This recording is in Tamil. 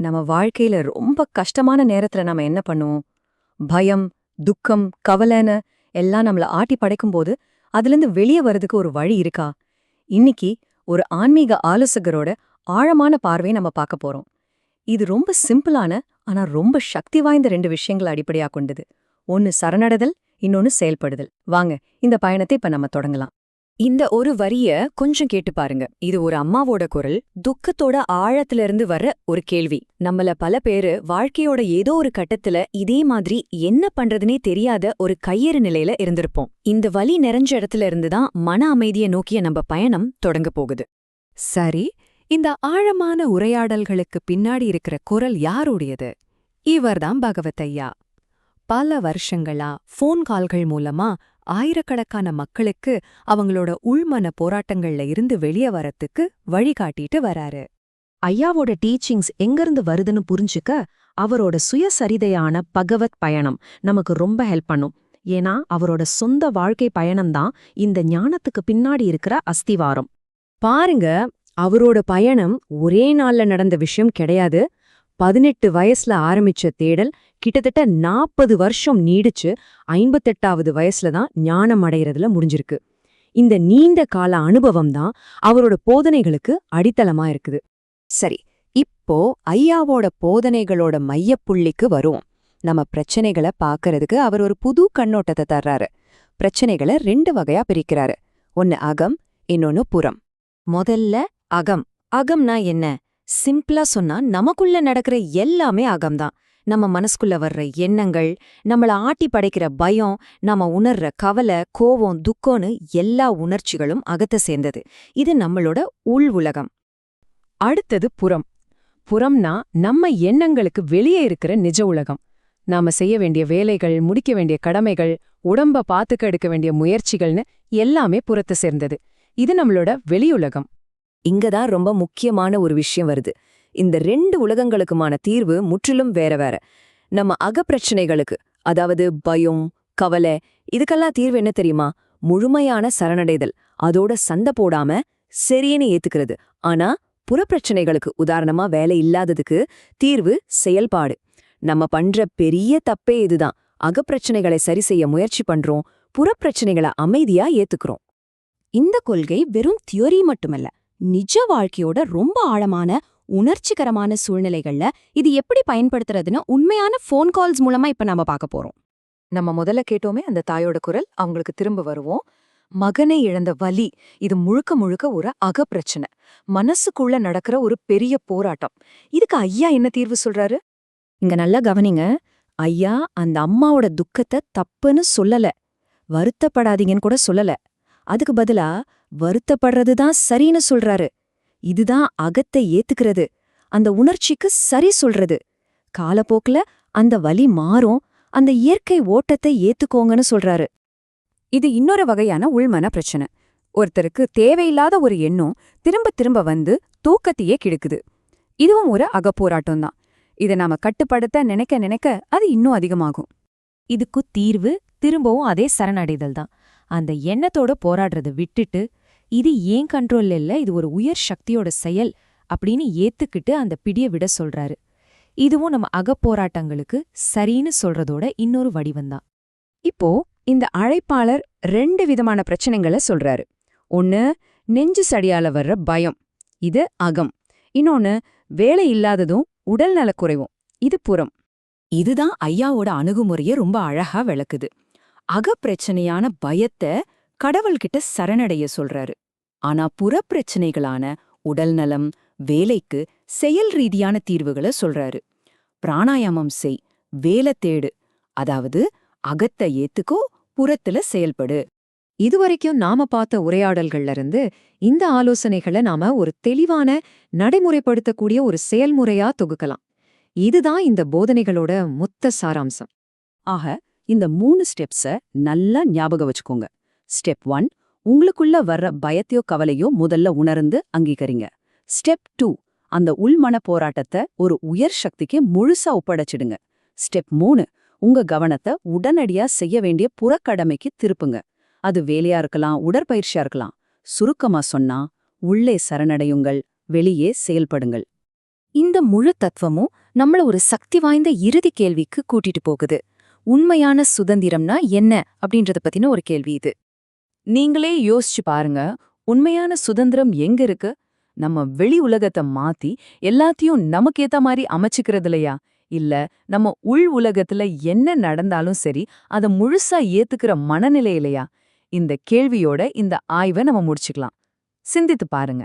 நம்ம வாழ்க்கையில ரொம்ப கஷ்டமான நேரத்துல நாம என்ன பண்ணுவோம்? பயம், துக்கம், கவலைன்னு எல்லாம் நம்மள ஆட்டி படைக்கும்போது, அதிலிருந்து வெளிய வரதுக்கு ஒரு வழி இருக்கா? இன்னிக்கு ஒரு ஆன்மீக ஆலோசகரோட ஆழமான பார்வையை நம்ம பார்க்க போறோம். இது ரொம்ப சிம்பிளான, ஆனா ரொம்ப சக்தி வாய்ந்த 2 விஷயங்கள அடிப்படையா கொண்டது. ஒன்னு சரணடைதல், இன்னொன்னு செயல்படுதல். வாங்க, இந்த பயணத்தை இப்ப நம்ம தொடங்கலாம். இந்த ஒரு வரிய கொஞ்சம் கேட்டு பாருங்க. இது ஒரு அம்மாவோட குரல், துக்கத்தோட ஆழத்துல இருந்து வர்ற ஒரு கேள்வி. நம்மள பல பேரு வாழ்க்கையோட ஏதோ ஒரு கட்டத்துல இதே மாதிரி என்ன பண்றதுனே தெரியாத ஒரு கையேறு நிலையில இருந்திருப்போம். இந்த வலி நிறைஞ்ச இடத்துல இருந்துதான் மன அமைதியை நோக்கிய நம்ம பயணம் தொடங்க போகுது. சரி, இந்த ஆழமான உரையாடல்களுக்கு பின்னாடி இருக்கிற குரல் யாருடையது? இவர்தான் பகவத் ஐயா. பல வருஷங்களா ஃபோன் கால்கள் மூலமா ஆயிரக்கணக்கான மக்களுக்கு அவங்களோட உள்மன போராட்டங்கள்ல இருந்து வெளியே வரத்துக்கு வழிகாட்டிட்டு வராரு. ஐயாவோட டீச்சிங்ஸ் எங்கிருந்து வருதுன்னு புரிஞ்சுக்க அவரோட சுயசரிதையான பகவத் பயணம் நமக்கு ரொம்ப ஹெல்ப் பண்ணும். ஏன்னா அவரோட சொந்த வாழ்க்கை பயணம்தான் இந்த ஞானத்துக்கு பின்னாடி இருக்கிற அஸ்திவாரம். பாருங்க, அவரோட பயணம் ஒரே நாள்ல நடந்த விஷயம் கிடையாது. 18 வயசுல ஆரம்பிச்ச தேடல் கிட்டத்தட்ட 40 வருஷம் நீடிச்சு 58வது வயசுல தான் ஞானம் அடைகிறதுல முடிஞ்சிருக்கு. இந்த நீண்ட கால அனுபவம் தான் அவரோட போதனைகளுக்கு அடித்தளமா இருக்குது. சரி, இப்போ ஐயாவோட போதனைகளோட மையப்புள்ளிக்கு வருவோம். நம்ம பிரச்சனைகளை பார்க்கறதுக்கு அவர் ஒரு புது கண்ணோட்டத்தை தர்றாரு. பிரச்சனைகளை 2 வகையா பிரிக்கிறாரு. ஒன்னு அகம், இன்னொன்னு புறம். முதல்ல அகம். அகம்னா என்ன? சிம்பிளா சொன்னா நமக்குள்ள நடக்கிற எல்லாமே அகம்தான். நம்ம மனசுக்குள்ள வர்ற எண்ணங்கள், நம்மள ஆட்டி படைக்கிற பயம், நாம உணர்ற கவலை, கோவம், துக்கம்னு எல்லா உணர்ச்சிகளும் அகத்தை சேர்ந்தது. இது நம்மளோட உள் உலகம். அடுத்தது புறம். புறம்னா நம்ம எண்ணங்களுக்கு வெளியே இருக்கிற நிஜ உலகம். நாம செய்ய வேண்டிய வேலைகள், முடிக்க வேண்டிய கடமைகள், உடம்ப பாத்துக்க எடுக்க வேண்டிய முயற்சிகள்னு எல்லாமே புறத்தை சேர்ந்தது. இது நம்மளோட வெளியுலகம். இங்கதான் ரொம்ப முக்கியமான ஒரு விஷயம் வருது. இந்த 2 உலகங்களுக்குமான தீர்வு முற்றிலும் வேற வேற. நம்ம அகப்பிரச்சனைகளுக்கு, அதாவது பயம், கவலை, இதுக்கெல்லாம் தீர்வு என்ன தெரியுமா? முழுமையான சரணடைதல். அதோட சண்டை போடாம சரின்னு ஏத்துக்கிறது. ஆனா புறப்பிரச்சனைகளுக்கு, உதாரணமா வேலை இல்லாததுக்கு தீர்வு செயல்பாடு. நம்ம பண்ற பெரிய தப்பே இதுதான். அகப்பிரச்சனைகளை சரி செய்ய முயற்சி பண்றோம், புறப்பிரச்சனைகளை அமைதியா ஏத்துக்கிறோம். இந்த கொள்கை வெறும் தியோரி மட்டுமல்ல, நிஜ வாழ்க்கையோட ரொம்ப ஆழமான உணர்ச்சிகரமான சூழ்நிலைகள்ல இது எப்படி பயன்படுத்துறதுன்னு உண்மையான ஃபோன் கால்ஸ் மூலமா இப்ப நாம பார்க்க போறோம். நம்ம முதல்ல கேட்டோமே அந்த தாயோட குரல், அவங்களுக்கு திரும்ப வருவோம். மகனை இழந்த வலி, இது முழுக்க முழுக்க ஒரு அகப்பிரச்சனை. மனசுக்குள்ள நடக்கிற ஒரு பெரிய போராட்டம். இதுக்கு ஐயா என்ன தீர்வு சொல்றாரு? இங்க நல்லா கவனிங்க. ஐயா அந்த அம்மாவோட துக்கத்தை தப்புன்னு சொல்லல, வருத்தப்படாதீங்கன்னு கூட சொல்லல. அதுக்கு பதிலா வருத்தப்படுறதுதான் சரின்னு சொல்றாரு. இதுதான் அகத்தை ஏத்துக்கிறது, அந்த உணர்ச்சிக்கு சரி சொல்றது. காலப்போக்குல அந்த வலி மாறும், அந்த இயற்கை ஓட்டத்தை ஏத்துக்கோங்கன்னு சொல்றாரு. இது இன்னொரு வகையான உள்மன பிரச்சனை. ஒருத்தருக்கு தேவையில்லாத ஒரு எண்ணம் திரும்ப திரும்ப வந்து தூக்கத்தையே கெடுக்குது. இதுவும் ஒரு அகப்போராட்டம்தான். இதை நாம கட்டுப்படுத்த நினைக்க நினைக்க அது இன்னும் அதிகமாகும். இதுக்கு தீர்வு திரும்பவும் அதே சரணடைதல் தான். அந்த எண்ணத்தோட போராடுறதை விட்டுட்டு, இது ஏன் கண்ட்ரோல்ல இல்ல, இது ஒரு உயர் சக்தியோட செயல் அப்படின்னு ஏத்துக்கிட்டு அந்த பிடிய விட சொல்றாரு. இதுவும் நம்ம அகப்போராட்டங்களுக்கு சரின்னு சொல்றதோட இன்னொரு வடிவம்தான். இப்போ இந்த அழைப்பாளர் 2 விதமான பிரச்சனைகளை சொல்றாரு. ஒன்னு நெஞ்சு சடியால வர்ற பயம், இது அகம். இன்னொன்னு வேலை இல்லாததும் உடல் நலக்குறைவும், இது புறம். இதுதான் ஐயாவோட அணுகுமுறையை ரொம்ப அழகா விளக்குது. அகப்பிரச்சனையான பயத்தை கடவுள்கிட்ட சரணடைய சொல்றாரு. ஆனா புறப்பிரச்சனைகளான உடல்நலம், வேலைக்கு செயல் ரீதியான தீர்வுகளை சொல்றாரு. பிராணாயாமம் செய், வேலை தேடு, அதாவது அகத்தை ஏத்துக்கோ, புறத்துல செயல்படு. இதுவரைக்கும் நாம பார்த்த உரையாடல்கள்ல இருந்து இந்த ஆலோசனைகளை நாம ஒரு தெளிவான நடைமுறைப்படுத்தக்கூடிய ஒரு செயல்முறையா தொகுக்கலாம். இதுதான் இந்த போதனைகளோட மொத்த சாராம்சம். ஆக இந்த 3 ஸ்டெப்ஸ நல்லா ஞாபகம் வச்சுக்கோங்க. ஸ்டெப் 1, உங்களுக்குள்ள வர்ற பயத்தையோ கவலையோ முதல்ல உணர்ந்து அங்கீகரிங்க. ஸ்டெப் 2, அந்த உள்மன போராட்டத்தை ஒரு உயர் சக்திக்கு முழுசா ஒப்படைச்சிடுங்க. ஸ்டெப் 3, உங்க கவனத்தை உடனடியா செய்ய வேண்டிய புறக்கடமைக்கு திருப்புங்க. அது வேலையா இருக்கலாம், உடற்பயிற்சியா இருக்கலாம். சுருக்கமா சொன்னா, உள்ளே சரணடையுங்கள், வெளியே செயல்படுங்கள். இந்த முழு தத்துவமும் நம்மள ஒரு சக்தி வாய்ந்த இறுதி கேள்விக்கு கூட்டிட்டு போகுது. உண்மையான சுதந்திரம்னா என்ன அப்படின்றத பத்தின ஒரு கேள்வி இது. நீங்களே யோசிச்சு பாருங்க, உண்மையான சுதந்திரம் எங்க இருக்கு? நம்ம வெளி உலகத்தை மாத்தி எல்லாத்தையும் நமக்கேத்த மாதிரி அமைச்சுக்கிறதுலையா? இல்ல நம்ம உள் உலகத்துல என்ன நடந்தாலும் சரி அத முழுசா ஏத்துக்கிற மனநிலையிலையா? இந்த கேள்வியோட இந்த ஆய்வை நம்ம முடிச்சுக்கலாம். சிந்தித்து பாருங்க.